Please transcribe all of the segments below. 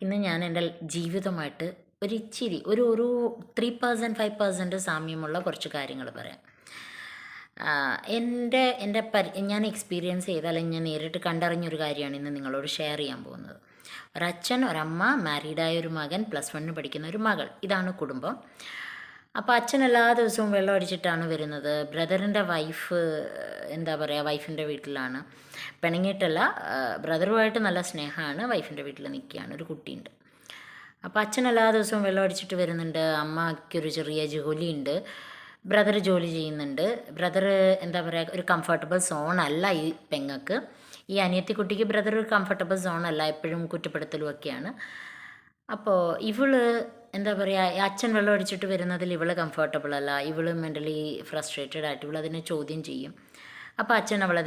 ഇന്ന് ഞാൻ എൻ്റെ ജീവിതമായിട്ട് ഒരിച്ചിരി ഒരു 3% 5% സാമ്യമുള്ള കുറച്ച് കാര്യങ്ങൾ പറയാം. ഞാൻ എക്സ്പീരിയൻസ് ചെയ്ത അല്ലെങ്കിൽ ഞാൻ നേരിട്ട് കണ്ടറിഞ്ഞൊരു കാര്യമാണ് ഇന്ന് നിങ്ങളോട് ഷെയർ ചെയ്യാൻ പോകുന്നത്. ഒരച്ഛൻ, ഒരമ്മ, മാരീഡായ ഒരു മകൻ, +1 പഠിക്കുന്ന ഒരു മകൾ. ഇതാണ് കുടുംബം. അപ്പോൾ അച്ഛൻ എല്ലാ ദിവസവും വെള്ളം അടിച്ചിട്ടാണ് വരുന്നത്. ബ്രദറിൻ്റെ വൈഫ് വൈഫിൻ്റെ വീട്ടിലാണ്. പിണങ്ങിയിട്ടല്ല, ബ്രദറുമായിട്ട് നല്ല സ്നേഹമാണ്. വൈഫിൻ്റെ വീട്ടിൽ നിൽക്കുകയാണ്. ഒരു കുട്ടിയുണ്ട്. അപ്പോൾ അച്ഛൻ എല്ലാ ദിവസവും വെള്ളം അടിച്ചിട്ട് വരുന്നുണ്ട്. അമ്മയ്ക്കൊരു ചെറിയ ജോലിയുണ്ട്. ബ്രദർ ജോലി ചെയ്യുന്നുണ്ട്. ബ്രദർ ഒരു കംഫർട്ടബിൾ സോണല്ല ഈ പെങ്ങൾക്ക്. ഈ അനിയത്തിക്കുട്ടിക്ക് ബ്രദർ ഒരു കംഫർട്ടബിൾ സോണല്ല, എപ്പോഴും കുറ്റപ്പെടുത്തലും ഒക്കെയാണ്. അപ്പോൾ ഇവള് അച്ഛൻ വെള്ളം അടിച്ചിട്ട് വരുന്നതിൽ ഇവള് കംഫർട്ടബിൾ അല്ല. ഇവള് മെൻ്റലി ഫ്രസ്ട്രേറ്റഡ് ആയിട്ട് ഇവളതിനെ ചോദ്യം ചെയ്യും. അപ്പോൾ അച്ഛൻ അവളെ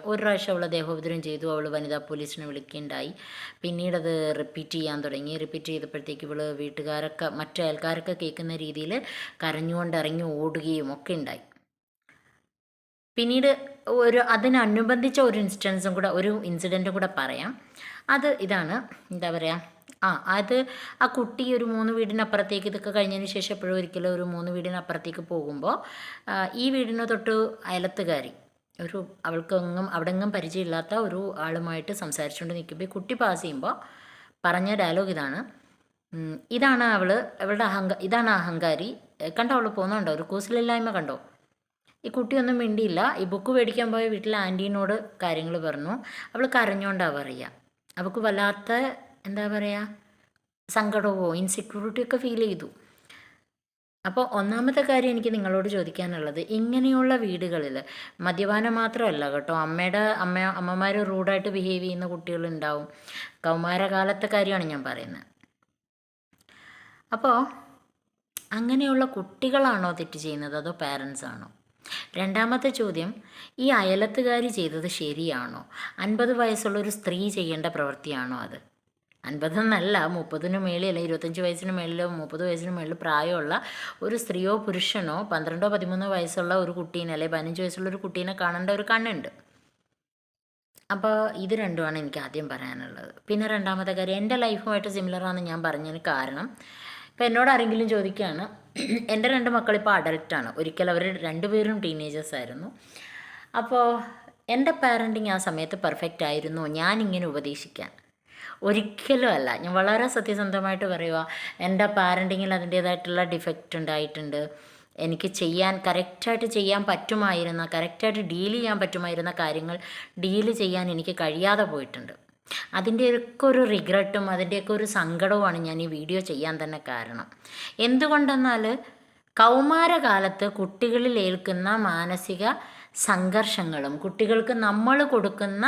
ഒരു പ്രാവശ്യം അവളെ ദേഹോപദ്രവം ചെയ്തു. അവൾ വനിതാ പോലീസിനെ വിളിക്കുകയുണ്ടായി. പിന്നീടത് റിപ്പീറ്റ് ചെയ്യാൻ തുടങ്ങി. റിപ്പീറ്റ് ചെയ്തപ്പോഴത്തേക്ക് ഇവൾ മറ്റു അയൽക്കാരൊക്കെ കേൾക്കുന്ന രീതിയിൽ കരഞ്ഞുകൊണ്ട് ഇറങ്ങി ഓടുകയും ഒക്കെ ഉണ്ടായി. പിന്നീട് അതിനനുബന്ധിച്ച ഒരു ഇൻസിഡൻറ്റും കൂടെ പറയാം. അത് ഇതാണ്. ആ കുട്ടി ഒരു 3 വീടിനപ്പുറത്തേക്ക്, ഇതൊക്കെ കഴിഞ്ഞതിന് ശേഷം എപ്പോഴും ഒരിക്കലും ഒരു 3 വീടിനപ്പുറത്തേക്ക് പോകുമ്പോൾ ഈ വീടിന് തൊട്ട് അയലത്തുകാരി അവിടെങ്ങും പരിചയമില്ലാത്ത ഒരു ആളുമായിട്ട് സംസാരിച്ചുകൊണ്ട് നിൽക്കുമ്പോൾ ഈ കുട്ടി പാസ് ചെയ്യുമ്പോൾ പറഞ്ഞ ഡയലോഗ് ഇതാണ് ഇതാണ് അഹങ്കാരി. കണ്ടോ, അവൾ പോകുന്നുണ്ടോ? ഒരു കൂസലില്ലായ്മ കണ്ടോ? ഈ കുട്ടിയൊന്നും മിണ്ടിയില്ല. ഈ ബുക്ക് മേടിക്കാൻ പോയ വീട്ടിലെ ആൻറ്റീനോട് കാര്യങ്ങൾ പറഞ്ഞു. അവൾ കരഞ്ഞുകൊണ്ടാണ് പറയുക. അവൾക്ക് വല്ലാത്ത സങ്കടമോ ഇൻസെക്യൂരിറ്റിയൊക്കെ ഫീൽ ചെയ്തു. അപ്പോൾ ഒന്നാമത്തെ കാര്യം എനിക്ക് നിങ്ങളോട് ചോദിക്കാനുള്ളത്, ഇങ്ങനെയുള്ള വീടുകളിൽ മദ്യപാനം മാത്രമല്ല കേട്ടോ, അമ്മമാർ റൂഡായിട്ട് ബിഹേവ് ചെയ്യുന്ന കുട്ടികളുണ്ടാവും. കൗമാരകാലത്തെ കാര്യമാണ് ഞാൻ പറയുന്നത്. അപ്പോൾ അങ്ങനെയുള്ള കുട്ടികളാണോ തെറ്റ് ചെയ്യുന്നത്, അതോ പാരൻസ് ആണോ? രണ്ടാമത്തെ ചോദ്യം, ഈ അയലത്തുകാർ ചെയ്തത് ശരിയാണോ? 50 വയസ്സുള്ളൊരു സ്ത്രീ ചെയ്യേണ്ട പ്രവൃത്തിയാണോ അത്? 50 എന്നല്ല, 30 മേളിൽ, അല്ലെങ്കിൽ 25 വയസ്സിന് മേളിലോ 30 വയസ്സിന് മേളിൽ പ്രായമുള്ള ഒരു സ്ത്രീയോ പുരുഷനോ 12 13 വയസ്സുള്ള ഒരു കുട്ടീനെ, അല്ലെങ്കിൽ 15 വയസ്സുള്ള ഒരു കുട്ടീനെ കാണേണ്ട ഒരു കണ്ണുണ്ട്. അപ്പോൾ ഇത് രണ്ടുമാണ് എനിക്ക് ആദ്യം പറയാനുള്ളത്. പിന്നെ രണ്ടാമത്തെ കാര്യം, എൻ്റെ ലൈഫുമായിട്ട് സിമിലറാണെന്ന് ഞാൻ പറഞ്ഞതിന് കാരണം, ഇപ്പോൾ എന്നോട് ആരെങ്കിലും ചോദിക്കുകയാണ്, എൻ്റെ 2 മക്കളിപ്പോൾ അഡൽട്ടാണ്. ഒരിക്കൽ അവർ 2 പേരും ടീനേജേഴ്സ് ആയിരുന്നു. അപ്പോൾ എൻ്റെ പാരൻറ്റിങ് ആ സമയത്ത് പെർഫെക്റ്റ് ആയിരുന്നു ഞാനിങ്ങനെ ഉപദേശിക്കാൻ? ഒരിക്കലും അല്ല. ഞാൻ വളരെ സത്യസന്ധമായിട്ട് പറയുക, എൻ്റെ പാരൻറ്റിങ്ങിൽ അതിൻ്റേതായിട്ടുള്ള ഡിഫക്റ്റ് ഉണ്ടായിട്ടുണ്ട്. എനിക്ക് കറക്റ്റായിട്ട് ചെയ്യാൻ പറ്റുമായിരുന്ന, കറക്റ്റായിട്ട് ഡീൽ ചെയ്യാൻ പറ്റുമായിരുന്ന കാര്യങ്ങൾ ഡീൽ ചെയ്യാൻ എനിക്ക് കഴിയാതെ പോയിട്ടുണ്ട്. അതിൻ്റെയൊക്കെ ഒരു റിഗ്രറ്റും അതിൻ്റെയൊക്കെ ഒരു സങ്കടവുമാണ് ഞാൻ ഈ വീഡിയോ ചെയ്യാൻ തന്നെ കാരണം. എന്തുകൊണ്ടെന്നാൽ കൗമാരകാലത്ത് കുട്ടികളിൽ ഏൽക്കുന്ന മാനസിക സംഘർഷങ്ങളും കുട്ടികൾക്ക് നമ്മൾ കൊടുക്കുന്ന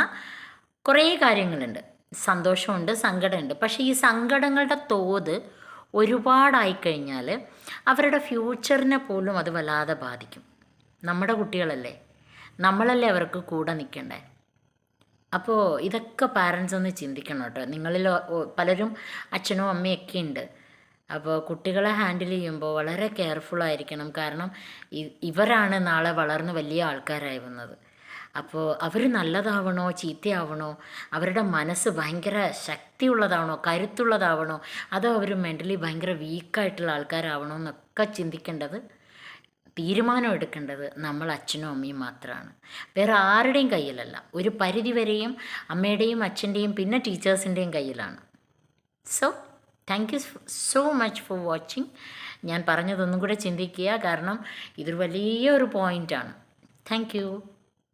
കുറേ കാര്യങ്ങളുണ്ട്. സന്തോഷമുണ്ട്, സങ്കടമുണ്ട്. പക്ഷേ ഈ സങ്കടങ്ങളുടെ തോത് ഒരുപാടായിക്കഴിഞ്ഞാൽ അവരുടെ ഫ്യൂച്ചറിനെ പോലും അത് വല്ലാതെ ബാധിക്കും. നമ്മുടെ കുട്ടികളല്ലേ, നമ്മളല്ലേ അവർക്ക് കൂടെ നിൽക്കണ്ടേ. അപ്പോൾ ഇതൊക്കെ പാരൻസ് ഒന്ന് ചിന്തിക്കണം കേട്ടോ. നിങ്ങളിൽ പലരും അച്ഛനും അമ്മയൊക്കെ ഉണ്ട്. അപ്പോൾ കുട്ടികളെ ഹാൻഡിൽ ചെയ്യുമ്പോൾ വളരെ കെയർഫുള്ളായിരിക്കണം. കാരണം ഇവരാണ് നാളെ വളർന്ന് വലിയ ആൾക്കാരായി വന്നത്. അപ്പോൾ അവർ നല്ലതാവണോ ചീത്തയാവണോ, അവരുടെ മനസ്സ് ഭയങ്കര ശക്തിയുള്ളതാവണോ കരുത്തുള്ളതാവണോ, അതോ അവർ മെൻ്റലി ഭയങ്കര വീക്കായിട്ടുള്ള ആൾക്കാരാവണോ എന്നൊക്കെ ചിന്തിക്കേണ്ടത്, തീരുമാനം എടുക്കേണ്ടത് നമ്മൾ അച്ഛനും അമ്മയും മാത്രമാണ്. വേറെ ആരുടെയും കയ്യിലല്ല. ഒരു പരിധി വരെയും അമ്മയുടെയും അച്ഛൻ്റെയും പിന്നെ ടീച്ചേഴ്സിൻ്റെയും കയ്യിലാണ്. So thank you so much for watching. ഞാൻ പറഞ്ഞതൊന്നും കൂടെ ചിന്തിക്കുക, കാരണം ഇതൊരു വലിയൊരു പോയിൻ്റാണ്. Thank you.